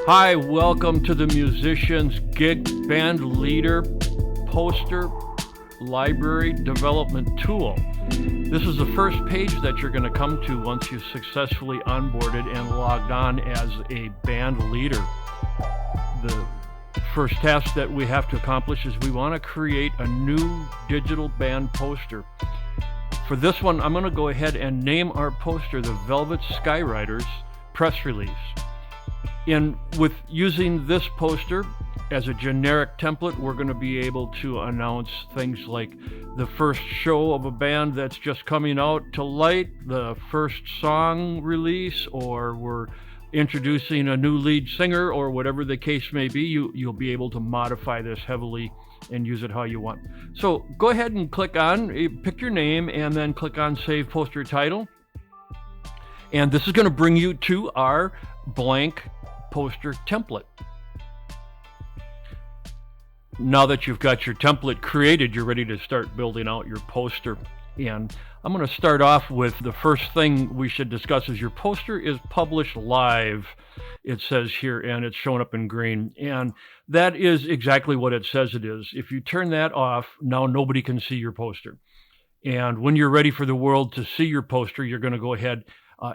Hi, welcome to the Musician's Gig Band Leader Poster Library Development Tool. This is the first page that you're going to come to once you've successfully onboarded and logged on as a band leader. The first task that we have to accomplish is we want to create a new digital band poster. For this one, I'm going to go ahead and name our poster the Velvet Skywriters Press Release. With using this poster as a generic template, we're going to be able to announce things like the first show of a band that's just coming out to light, the first song release, or we're introducing a new lead singer, or whatever the case may be. You'll be able to modify this heavily and use it how you want. So go ahead and click on, pick your name, and then click on Save Poster Title. And this is going to bring you to our blank poster template. Now that you've got your template created, you're ready to start building out your poster. And I'm going to start off with the first thing we should discuss is your poster is published live, it says here, and it's showing up in green. And that is exactly what it says it is. If you turn that off, now nobody can see your poster. And when you're ready for the world to see your poster, you're going to go ahead,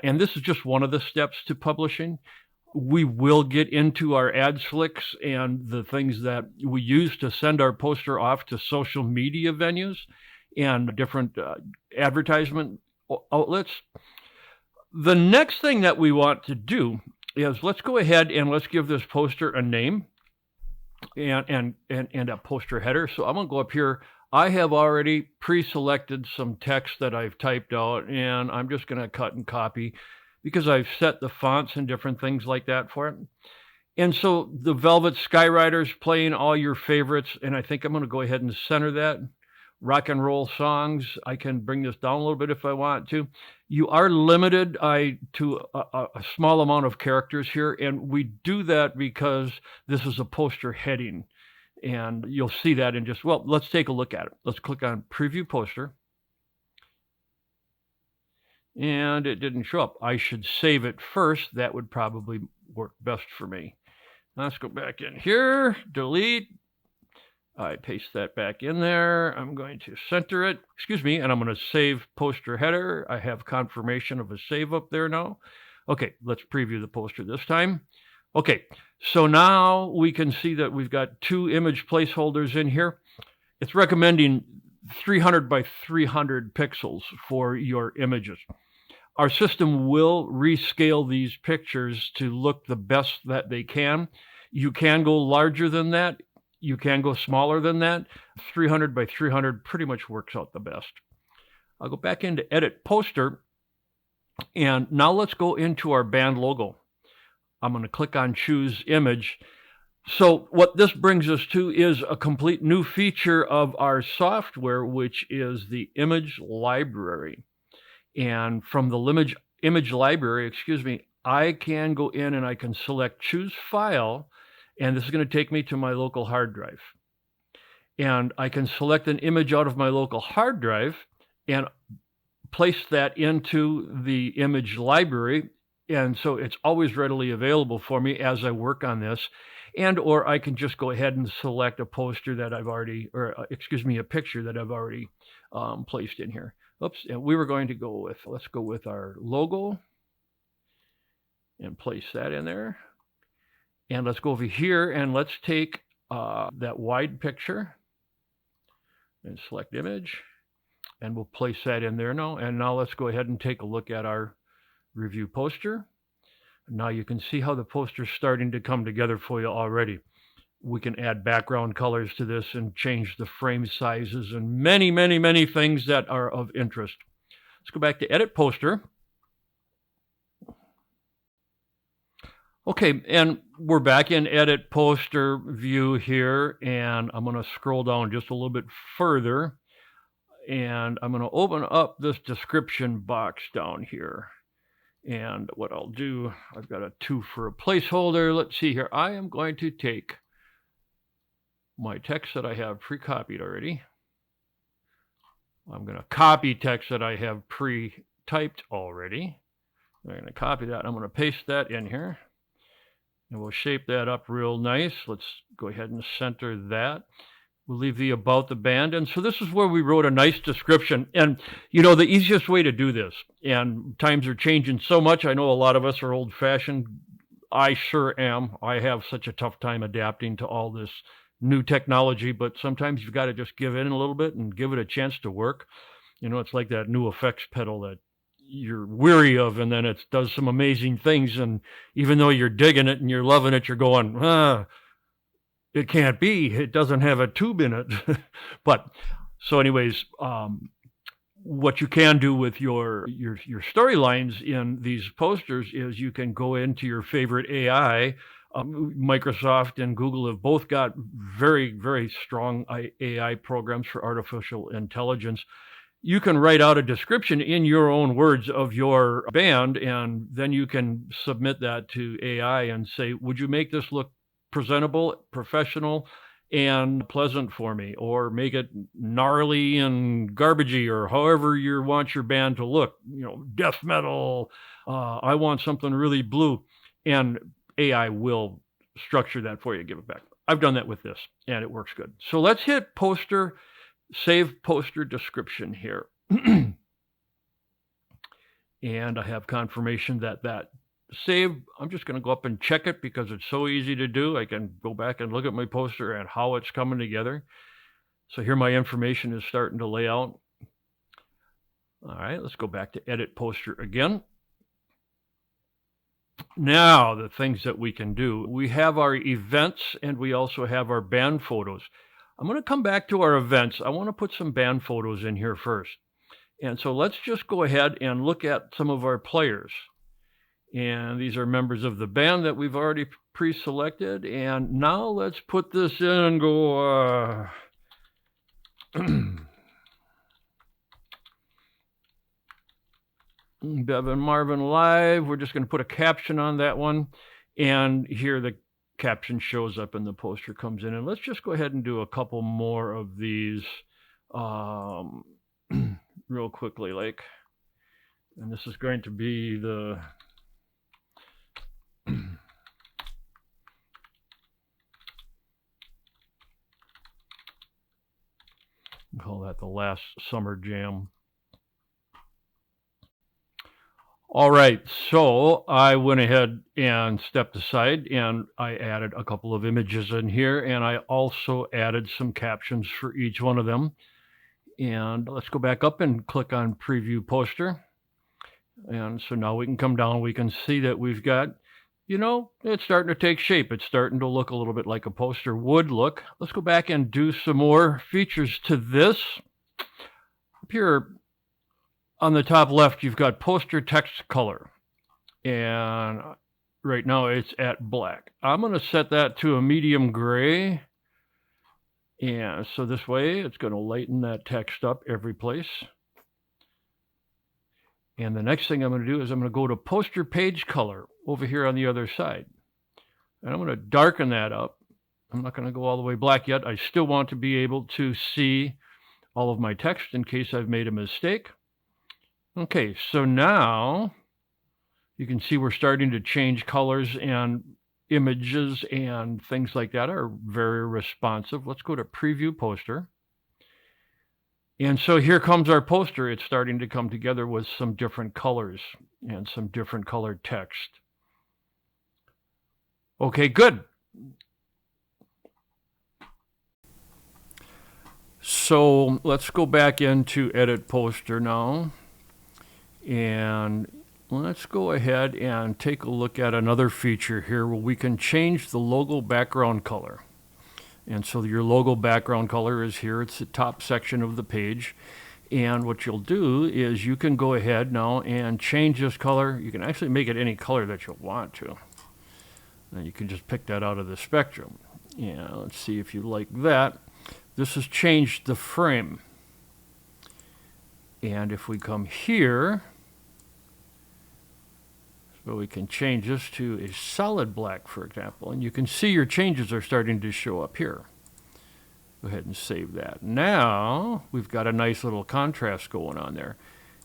and this is just one of the steps to publishing. We will get into our ad slicks and the things that we use to send our poster off to social media venues and different advertisement outlets. The next thing that we want to do is let's go ahead and let's give this poster a name and a poster header. So I'm going to go up here. I have already pre-selected some text that I've typed out, and I'm just going to cut and copy because I've set the fonts and different things like that for it. And so the Velvet Skywriters playing all your favorites, and I think I'm going to go ahead and center that. Rock and roll songs. I can bring this down a little bit if I want to. You are limited to a small amount of characters here, and we do that because this is a poster heading. And you'll see that in just, well, let's take a look at it. Let's click on Preview Poster. And it didn't show up. I should save it first. That would probably work best for me. Let's go back in here, delete. I paste that back in there. I'm going to center it, and I'm going to save poster header. I have confirmation of a save up there now. Okay, let's preview the poster this time. Okay, so now we can see that we've got two image placeholders in here. It's recommending 300 by 300 pixels for your images. Our system will rescale these pictures to look the best that they can. You can go larger than that. You can go smaller than that. 300 by 300 pretty much works out the best. I'll go back into Edit Poster. And now let's go into our band logo. I'm going to click on Choose Image. So what this brings us to is a complete new feature of our software, which is the image library. And from the image library, I can go in and I can select Choose File, and this is going to take me to my local hard drive. And I can select an image out of my local hard drive and place that into the image library. And so it's always readily available for me as I work on this. Or I can just go ahead and select a poster that I've already, a picture that I've already placed in here. Oops, and we were going to go with, let's go with our logo and place that in there. And let's go over here and let's take that wide picture and select image. And we'll place that in there now. And now let's go ahead and take a look at our review poster. Now you can see how the poster's starting to come together for you already. We can add background colors to this and change the frame sizes and many, many, many things that are of interest. Let's go back to Edit Poster. Okay, and we're back in Edit Poster view here, and I'm going to scroll down just a little bit further, and I'm going to open up this description box down here. And what I'll do, I've got a 2 for a placeholder. Let's see here. I am going to take my text that I have pre-copied already. I'm going to copy text that I have pre-typed already. I'm going to copy that. I'm going to paste that in here. And we'll shape that up real nice. Let's go ahead and center that. We'll leave the about the band. And so this is where we wrote a nice description. And, you know, the easiest way to do this, and times are changing so much. I know a lot of us are old fashioned. I sure am. I have such a tough time adapting to all this new technology, but sometimes you've got to just give in a little bit and give it a chance to work. You know, it's like that new effects pedal that you're weary of, and then it does some amazing things. And even though you're digging it and you're loving it, you're going, it can't be. It doesn't have a tube in it. But so, anyways, what you can do with your storylines in these posters is you can go into your favorite AI. Microsoft and Google have both got very, very strong AI programs for artificial intelligence. You can write out a description in your own words of your band, and then you can submit that to AI and say, would you make this look presentable, professional, and pleasant for me, or make it gnarly and garbagey, or however you want your band to look, you know, death metal. I want something really blue. And AI will structure that for you, give it back. I've done that with this, and it works good. So let's hit poster. Save poster description here. And I have confirmation that saved. I'm just going to go up and check it because it's so easy to do. I can go back and look at my poster and how it's coming together. So here my information is starting to lay out. All right, let's go back to edit poster again. Now, the things that we can do. We have our events and we also have our band photos. I'm going to come back to our events. I want to put some band photos in here first. And so let's just go ahead and look at some of our players. And these are members of the band that we've already pre-selected. And now let's put this in and go, Bevan Marvin live. We're just going to put a caption on that one. And here the caption shows up and the poster comes in. And let's just go ahead and do a couple more of these real quickly. And this is going to be the... call that the last summer jam. All right, so I went ahead and stepped aside and I added a couple of images in here, and I also added some captions for each one of them. And let's go back up and click on preview poster. And so now we can come down, we can see that we've got, you know, it's starting to take shape. It's starting to look a little bit like a poster would look. Let's go back and do some more features to this. Up here on the top left, you've got poster text color. And right now it's at black. I'm going to set that to a medium gray. And so this way it's going to lighten that text up every place. And the next thing I'm going to do is I'm going to go to poster page color over here on the other side. And I'm going to darken that up. I'm not going to go all the way black yet. I still want to be able to see all of my text in case I've made a mistake. Okay, so now you can see we're starting to change colors, and images and things like that are very responsive. Let's go to preview poster. And so here comes our poster. It's starting to come together with some different colors and some different colored text. Okay, good. So let's go back into edit poster now. And let's go ahead and take a look at another feature here where we can change the logo background color. And so your logo background color is here. It's the top section of the page. And what you'll do is you can go ahead now and change this color. You can actually make it any color that you want to. And you can just pick that out of the spectrum. Yeah, let's see if you like that. This has changed the frame. And if we come here, so we can change this to a solid black, for example, and you can see your changes are starting to show up here. Go ahead and save that. Now we've got a nice little contrast going on there.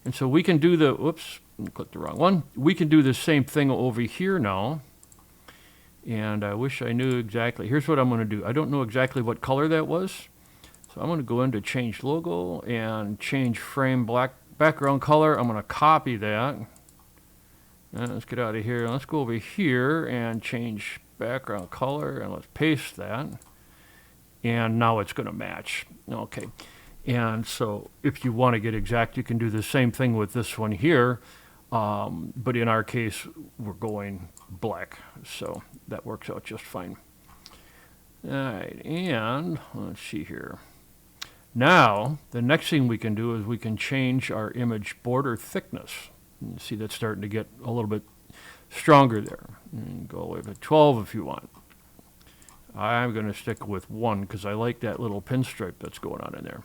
And so we can do the, whoops, clicked the wrong one. We can do the same thing over here now. And I wish I knew exactly. Here's what I'm going to do. I don't know exactly what color that was. So I'm going to go into change logo and change frame black background color. I'm going to copy that. Let's get out of here. Let's go over here and change background color, and let's paste that. And now it's going to match. Okay. And so if you want to get exact, you can do the same thing with this one here. But in our case, we're going black. So that works out just fine. All right. And let's see here. Now, the next thing we can do is we can change our image border thickness. You see that's starting to get a little bit stronger there. And go away to 12 if you want. I'm going to stick with 1 because I like that little pinstripe that's going on in there.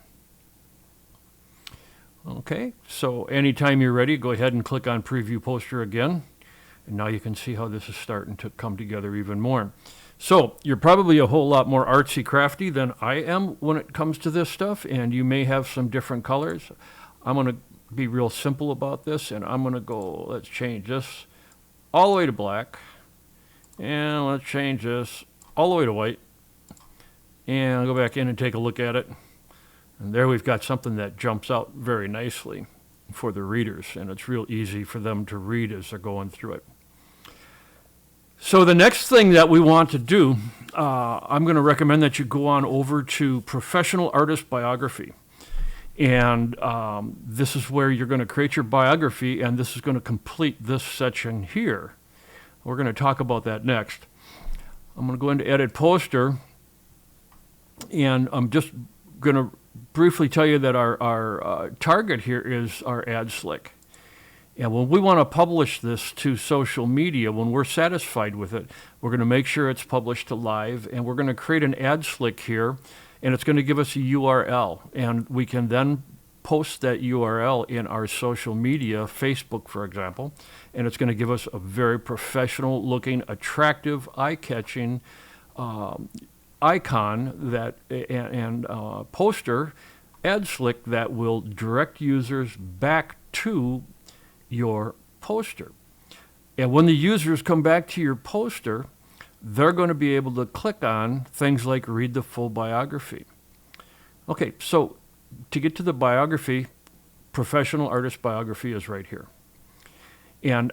Okay, so anytime you're ready, go ahead and click on Preview Poster again. And now you can see how this is starting to come together even more. So you're probably a whole lot more artsy crafty than I am when it comes to this stuff, and you may have some different colors. I'm going to be real simple about this, and I'm going to go, let's change this all the way to black, and let's change this all the way to white, and I'll go back in and take a look at it. And there we've got something that jumps out very nicely for the readers, and it's real easy for them to read as they're going through it. So the next thing that we want to do, I'm going to recommend that you go on over to Professional Artist Biography. And this is where you're going to create your biography, and this is going to complete this section here. We're going to talk about that next. I'm going to go into Edit Poster, and I'm just going to briefly tell you that our target here is our ad slick. And when we want to publish this to social media, when we're satisfied with it, we're going to make sure it's published to live, and we're going to create an ad slick here, and it's going to give us a URL. And we can then post that URL in our social media, Facebook, for example, and it's going to give us a very professional looking, attractive, eye-catching icon that and poster ad slick that will direct users back to your poster. And when the users come back to your poster, they're going to be able to click on things like read the full biography. Okay, so to get to the biography, Professional Artist Biography is right here. And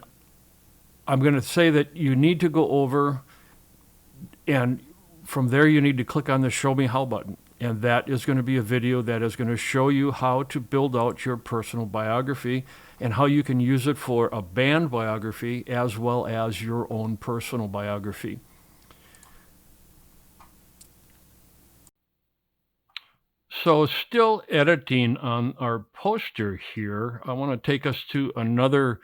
I'm going to say that you need to go over, and from there you need to click on the Show Me How button. And that is going to be a video that is going to show you how to build out your personal biography and how you can use it for a band biography as well as your own personal biography. So still editing on our poster here, I want to take us to another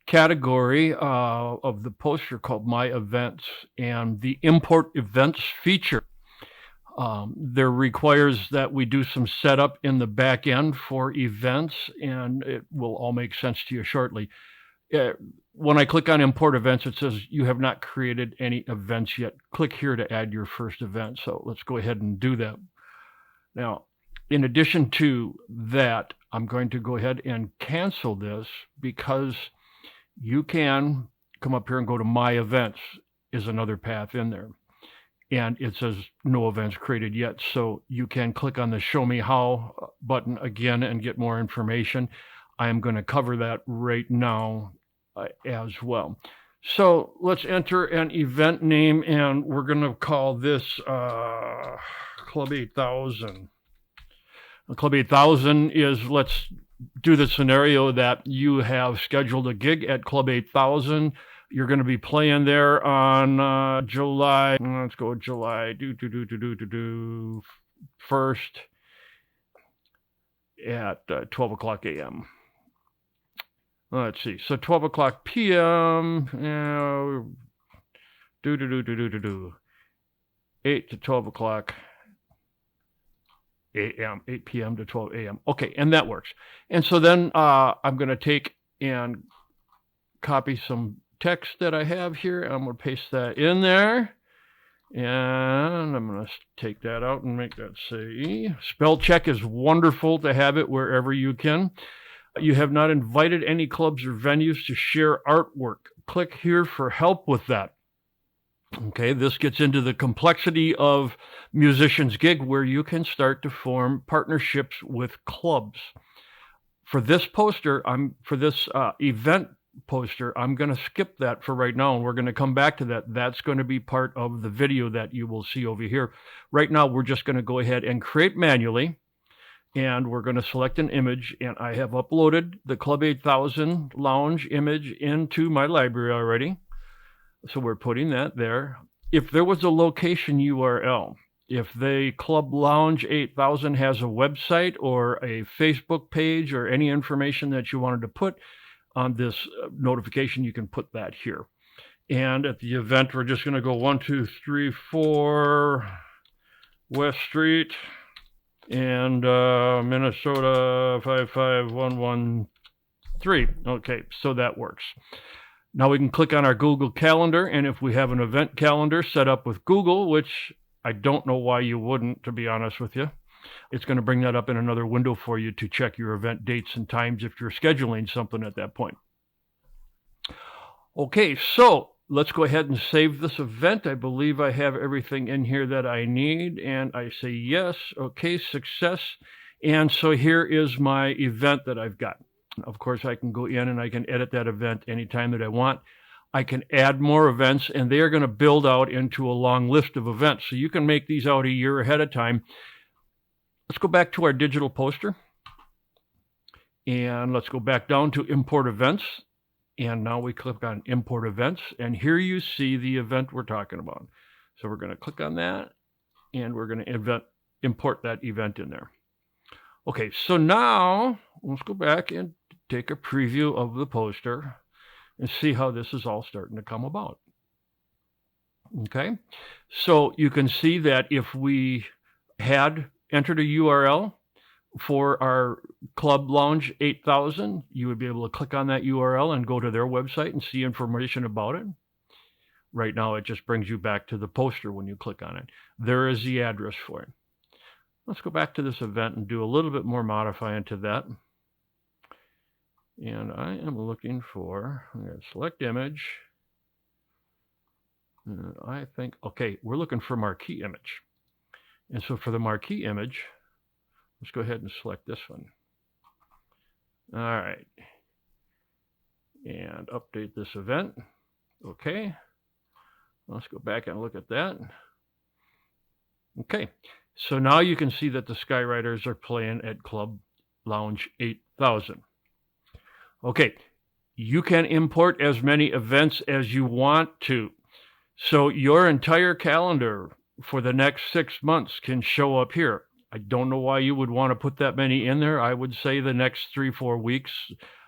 category of the poster called My Events, and the Import Events feature. There requires that we do some setup in the back end for events, and it will all make sense to you shortly. When I click on Import Events, it says you have not created any events yet. Click here to add your first event. So let's go ahead and do that. Now, in addition to that, I'm going to go ahead and cancel this because you can come up here and go to My Events is another path in there. And it says no events created yet. So you can click on the Show Me How button again and get more information. I am going to cover that right now as well. So let's enter an event name, and we're going to call this Club 8000. Club 8000 is, let's do the scenario that you have scheduled a gig at Club 8000. You're going to be playing there on July, let's go July 1st at 12 o'clock a.m. Let's see. So 12 o'clock p.m. 8 to 12 o'clock a.m. 8 p.m. to 12 a.m. Okay, and that works. And so then I'm going to take and copy some text that I have here. I'm going to paste that in there. And I'm going to take that out and make that say, spell check is wonderful to have it wherever you can. You have not invited any clubs or venues to share artwork. Click here for help with that. Okay, this gets into the complexity of Musicians Gig, where you can start to form partnerships with clubs. For this poster, for this event poster, I'm going to skip that for right now, and we're going to come back to that. That's going to be part of the video that you will see over here. Right now, we're just going to go ahead and create manually, and we're going to select an image, and I have uploaded the Club 8000 Lounge image into my library already. So we're putting that there. If there was a location URL, if the Club Lounge 8000 has a website or a Facebook page or any information that you wanted to put on this notification, you can put that here. And at the event, we're just going to go 1, 2, 3, 4 West Street and Minnesota 55113. Okay, so that works. Now we can click on our Google Calendar, and if we have an event calendar set up with Google, which I don't know why you wouldn't, to be honest with you, it's going to bring that up in another window for you to check your event dates and times if you're scheduling something at that point. Okay, so let's go ahead and save this event. I believe I have everything in here that I need, and I say yes. Okay, success. And so here is my event that I've got. Of course, I can go in and I can edit that event anytime that I want. I can add more events, and they are going to build out into a long list of events. So you can make these out a year ahead of time. Let's go back to our digital poster. And let's go back down to import events. And now we click on import events. And here you see the event we're talking about. So we're going to click on that, and we're going to import that event in there. Okay, so now let's go back and take a preview of the poster and see how this is all starting to come about. Okay, so you can see that if we had entered a URL for our Club Lounge 8000, you would be able to click on that URL and go to their website and see information about it. Right now, it just brings you back to the poster when you click on it. There is the address for it. Let's go back to this event and do a little bit more modifying to that. And I am looking for, I'm going to select image. I think, okay, we're looking for marquee image. And so for the marquee image, let's go ahead and select this one. All right. And update this event. Okay. Let's go back and look at that. Okay. So now you can see that the Skywriters are playing at Club Lounge 8000. Okay, you can import as many events as you want to. So your entire calendar for the next 6 months can show up here. I don't know why you would want to put that many in there. I would say the next 3-4 weeks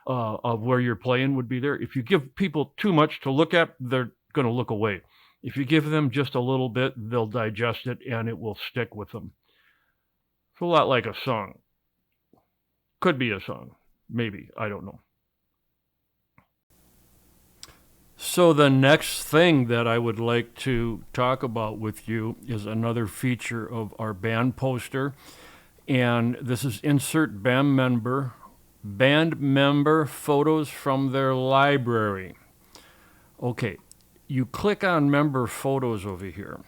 of where you're playing would be there. If you give people too much to look at, they're going to look away. If you give them just a little bit, they'll digest it and it will stick with them. It's a lot like a song. Could be a song. Maybe. I don't know. So the next thing that I would like to talk about with you is another feature of our band poster. And this is insert band member photos from their library. Okay, you click on member photos over here,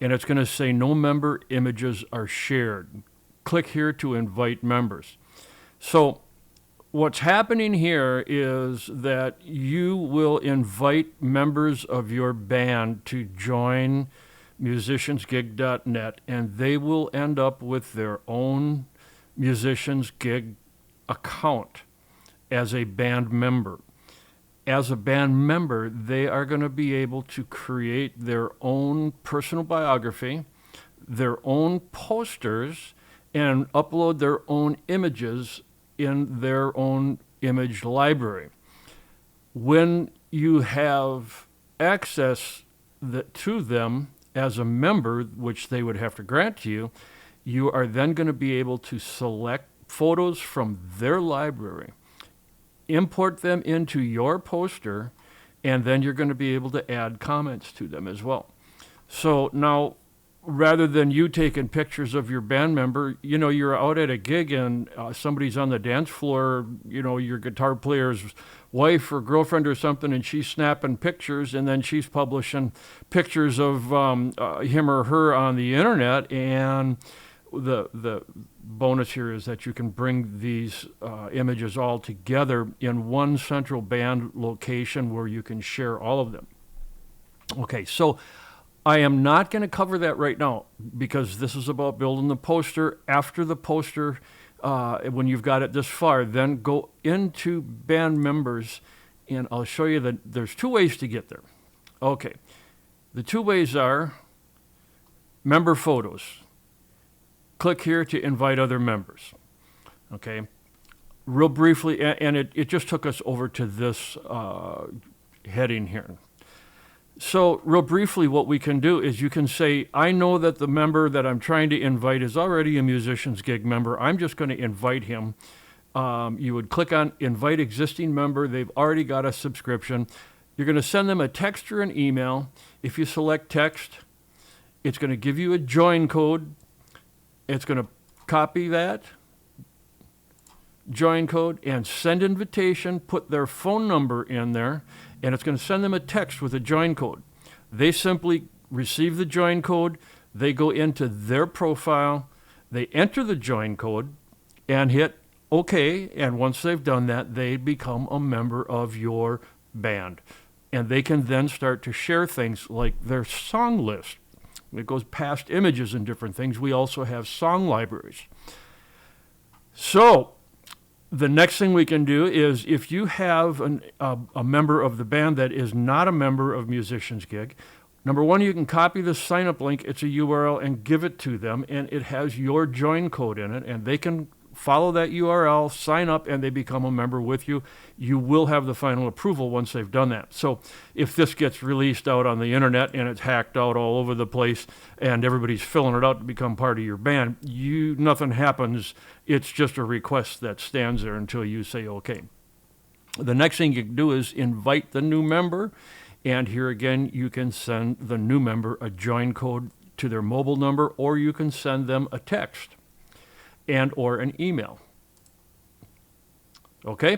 and it's going to say no member images are shared. Click here to invite members. So what's happening here is that you will invite members of your band to join musiciansgig.net, and they will end up with their own Musicians Gig account as a band member. As a band member, they are going to be able to create their own personal biography, their own posters, and upload their own images in their own image library. When you have access to them as a member, which they would have to grant to you, you are then going to be able to select photos from their library, import them into your poster, and then you're going to be able to add comments to them as well. So now rather than you taking pictures of your band member, you're out at a gig and somebody's on the dance floor, your guitar player's wife or girlfriend or something, and she's snapping pictures, and then she's publishing pictures of him or her on the internet. And the bonus here is that you can bring these images all together in one central band location where you can share all of them. Okay, so I am not going to cover that right now because this is about building the poster. After the poster, when you've got it this far, then go into band members, and I'll show you that there's two ways to get there. Okay, the two ways are member photos. Click here to invite other members. Okay, real briefly, and it just took us over to this heading here. So real briefly, what we can do is you can say, I know that the member that I'm trying to invite is already a Musicians Gig member. I'm just going to invite him. You would click on Invite Existing Member. They've already got a subscription. You're going to send them a text or an email. If you select text, it's going to give you a join code. It's going to copy that join code and send invitation, put their phone number in there, and it's going to send them a text with a join code. They simply receive the join code, they go into their profile, they enter the join code and hit OK, and once they've done that, they become a member of your band. And they can then start to share things like their song list. It goes past images and different things. We also have song libraries. So the next thing we can do is if you have a member of the band that is not a member of Musicians Gig, number one, you can copy the sign-up link. It's a URL and give it to them, and it has your join code in it, and they can follow that URL, sign up, and they become a member with you. You will have the final approval once they've done that. So if this gets released out on the internet and it's hacked out all over the place and everybody's filling it out to become part of your band, nothing happens. It's just a request that stands there until you say okay. The next thing you can do is invite the new member, and here again you can send the new member a join code to their mobile number, or you can send them a text and or an email. Okay?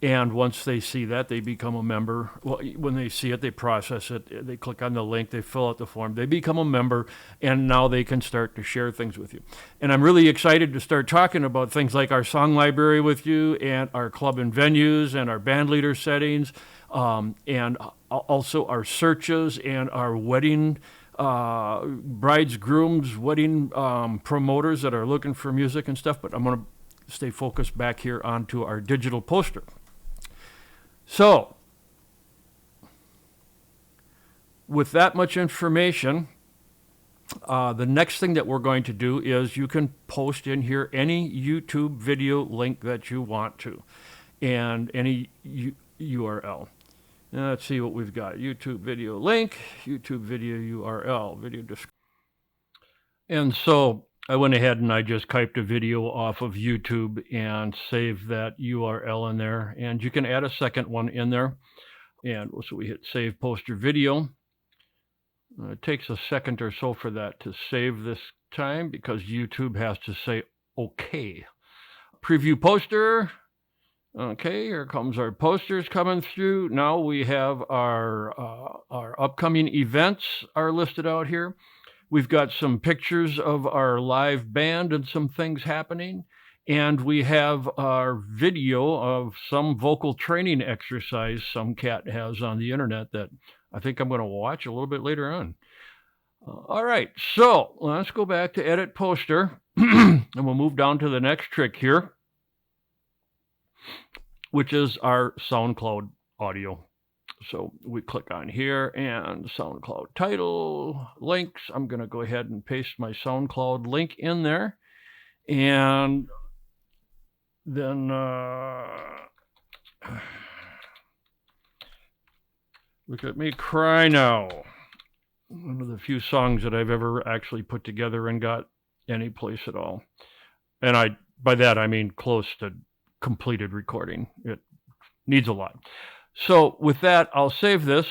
And once they see that, they become a member. Well, when they see it, they process it. They click on the link. They fill out the form. They become a member, and now they can start to share things with you. And I'm really excited to start talking about things like our song library with you, and our club and venues, and our band leader settings, and also our searches, and our wedding brides, grooms, wedding promoters that are looking for music and stuff. But I'm going to stay focused back here onto our digital poster. So, with that much information, the next thing that we're going to do is you can post in here any YouTube video link that you want to, and any URL. Now let's see what we've got. YouTube video link, YouTube video URL, video description. And so I went ahead and I just typed a video off of YouTube and saved that URL in there. And you can add a second one in there. And so we hit save poster video. It takes a second or so for that to save this time because YouTube has to say okay. Preview poster. Okay, here comes our posters coming through. Now we have our upcoming events are listed out here. We've got some pictures of our live band and some things happening. And we have our video of some vocal training exercise some cat has on the internet that I think I'm going to watch a little bit later on. All right, so let's go back to edit poster and we'll move down to the next trick here, which is our SoundCloud audio. So we click on here and SoundCloud title, links. I'm going to go ahead and paste my SoundCloud link in there. And then look at me cry now. One of the few songs that I've ever actually put together and got any place at all. And by that I mean close to completed recording. It needs a lot. So with that, I'll save this.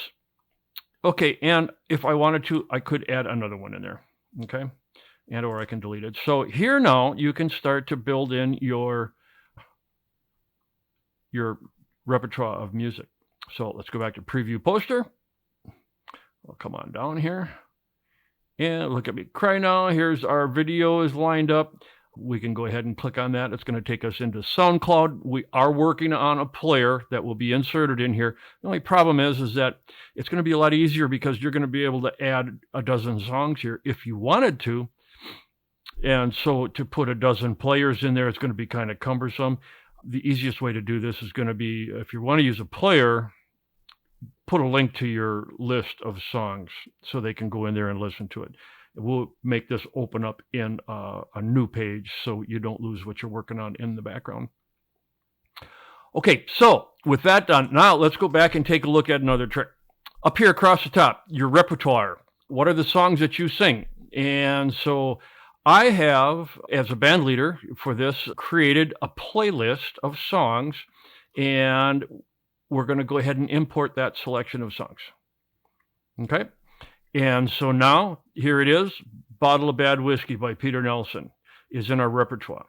Okay, and if I wanted to, I could add another one in there. Okay. And or I can delete it. So here now you can start to build in your repertoire of music. So let's go back to preview poster. I'll come on down here. And look at me cry now. Here's our video is lined up. We can go ahead and click on that. It's going to take us into SoundCloud. We are working on a player that will be inserted in here. The only problem is that it's going to be a lot easier because you're going to be able to add a dozen songs here if you wanted to. And so to put a dozen players in there, it's going to be kind of cumbersome. The easiest way to do this is going to be, if you want to use a player, put a link to your list of songs so they can go in there and listen to it. We'll make this open up in a new page so you don't lose what you're working on in the background. Okay, so with that done, now let's go back and take a look at another trick. Up here across the top, your repertoire. What are the songs that you sing? And so I have, as a band leader for this, created a playlist of songs, and we're going to go ahead and import that selection of songs. Okay? And so now, here it is. Bottle of Bad Whiskey by Peter Nelson is in our repertoire.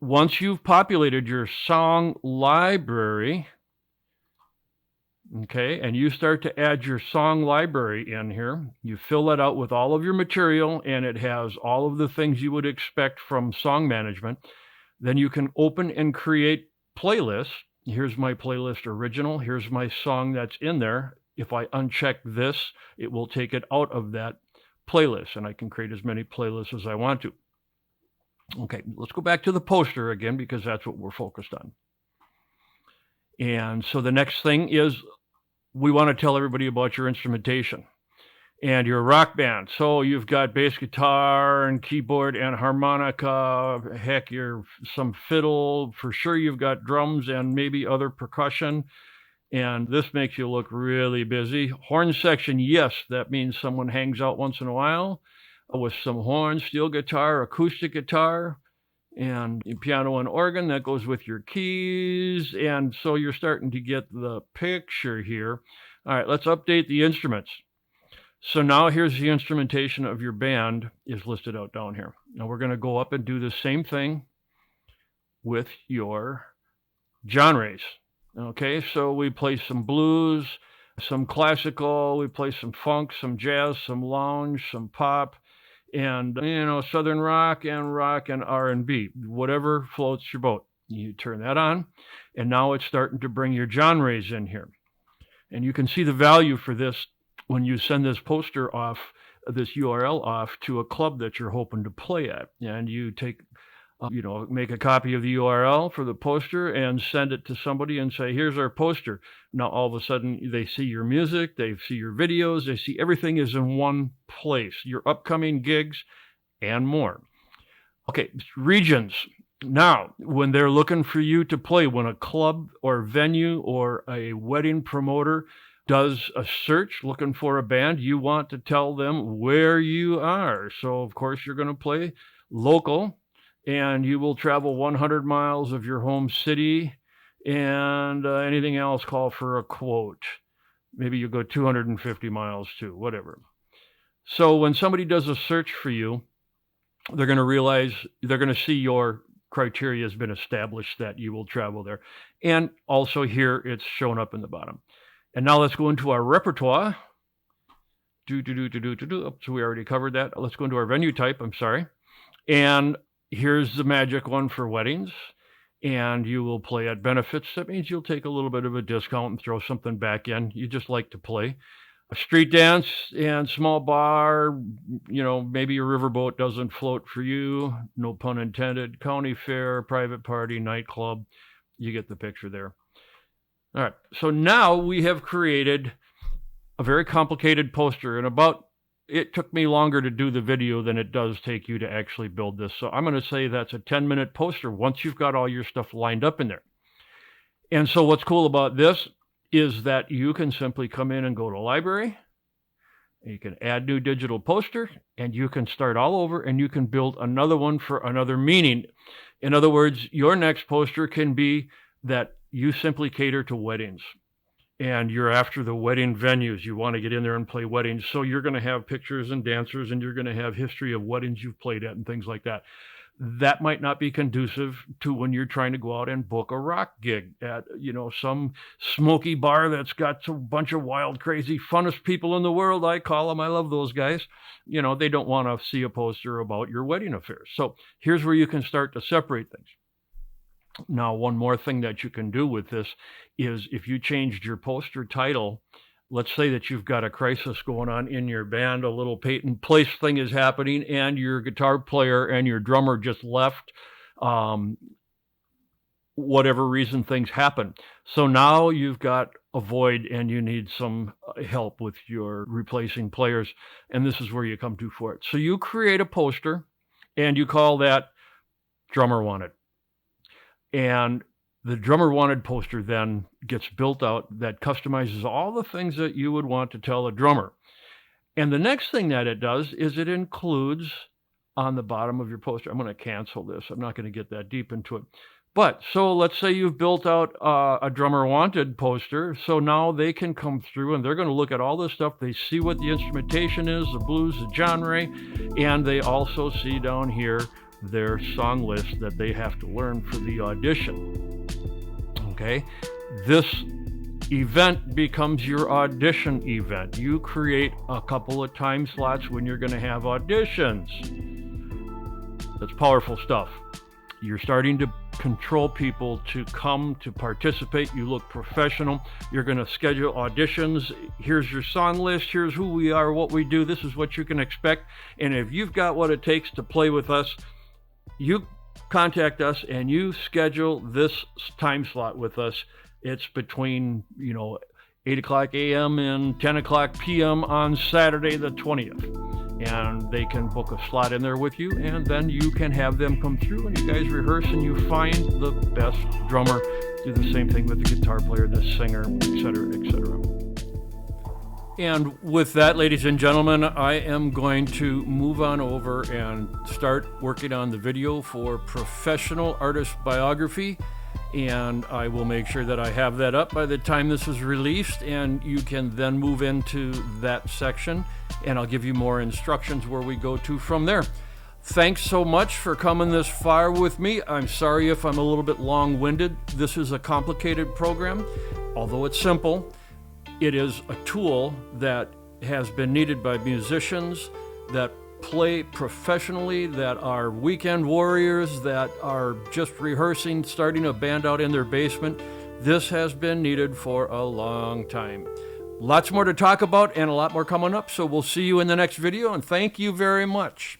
Once you've populated your song library, okay, and you start to add your song library in here, you fill that out with all of your material, and it has all of the things you would expect from song management. Then you can open and create playlists. Here's my playlist original. Here's my song that's in there. If I uncheck this, it will take it out of that playlist, and I can create as many playlists as I want to. Okay, let's go back to the poster again because that's what we're focused on. And so the next thing is we want to tell everybody about your instrumentation. And you're a rock band, so you've got bass guitar and keyboard and harmonica. Heck, you're some fiddle. For sure you've got drums and maybe other percussion. And this makes you look really busy. Horn section, yes, that means someone hangs out once in a while with some horns, steel guitar, acoustic guitar, and piano and organ. That goes with your keys. And so you're starting to get the picture here. All right, let's update the instruments. So now here's the instrumentation of your band is listed out down here. Now we're going to go up and do the same thing with your genres. Okay, so we play some blues, some classical, we play some funk, some jazz, some lounge, some pop, and, Southern rock and R&B, whatever floats your boat. You turn that on, and now it's starting to bring your genres in here. And you can see the value for this when you send this poster off, this URL off to a club that you're hoping to play at. And you take, make a copy of the URL for the poster and send it to somebody and say, here's our poster. Now, all of a sudden, they see your music, they see your videos, they see everything is in one place, your upcoming gigs and more. Okay, regions. Now, when they're looking for you to play, when a club or venue or a wedding promoter does a search looking for a band, you want to tell them where you are. So, of course, you're going to play local, and you will travel 100 miles of your home city, and anything else, call for a quote. Maybe you go 250 miles too, whatever. So when somebody does a search for you, they're going to realize, they're going to see your criteria has been established that you will travel there. And also here, it's shown up in the bottom. And now let's go into our repertoire. So we already covered that. Let's go into our venue type, And here's the magic one for weddings. And you will play at benefits. That means you'll take a little bit of a discount and throw something back in. You just like to play. A street dance and small bar, maybe a riverboat doesn't float for you. No pun intended. County fair, private party, nightclub. You get the picture there. All right, so now we have created a very complicated poster, and it took me longer to do the video than it does take you to actually build this. So I'm going to say that's a 10-minute poster once you've got all your stuff lined up in there. And so what's cool about this is that you can simply come in and go to library, and you can add new digital poster, and you can start all over, and you can build another one for another meaning. In other words, your next poster can be that you simply cater to weddings. and you're after the wedding venues. You want to get in there and play weddings. So you're going to have pictures and dancers, and you're going to have history of weddings you've played at and things like that. That might not be conducive to when you're trying to go out and book a rock gig at, some smoky bar that's got a bunch of wild, crazy, funnest people in the world. I call them. I love those guys. They don't want to see a poster about your wedding affairs. So here's where you can start to separate things. Now, one more thing that you can do with this is if you changed your poster title, let's say that you've got a crisis going on in your band, a little Peyton Place thing is happening, and your guitar player and your drummer just left, whatever reason things happen. So now you've got a void and you need some help with your replacing players, and this is where you come to for it. So you create a poster and you call that Drummer Wanted. And the Drummer Wanted poster then gets built out that customizes all the things that you would want to tell a drummer. And the next thing that it does is it includes on the bottom of your poster. I'm going to cancel this. I'm not going to get that deep into it. But so let's say you've built out a Drummer Wanted poster. So now they can come through and they're going to look at all this stuff. They see what the instrumentation is, the blues, the genre, and they also see down here their song list that they have to learn for the audition. Okay, this event becomes your audition event. You create a couple of time slots when you're going to have auditions. That's powerful stuff. You're starting to control people to come to participate. You look professional. You're going to schedule auditions. Here's your song list. Here's who we are, what we do. This is what you can expect. And if you've got what it takes to play with us, you contact us and you schedule this time slot with us. It's between 8 o'clock a.m. and 10 o'clock p.m. on Saturday the 20th, and they can book a slot in there with you, and then you can have them come through and you guys rehearse and you find the best drummer. Do the same thing with the guitar player, the singer, etc., etc. And with that, ladies and gentlemen, I am going to move on over and start working on the video for Professional Artist Biography. And I will make sure that I have that up by the time this is released, and you can then move into that section, and I'll give you more instructions where we go to from there. Thanks so much for coming this far with me. I'm sorry if I'm a little bit long-winded. This is a complicated program, although it's simple. It is a tool that has been needed by musicians that play professionally, that are weekend warriors, that are just rehearsing, starting a band out in their basement. This has been needed for a long time. Lots more to talk about and a lot more coming up, so we'll see you in the next video, and thank you very much.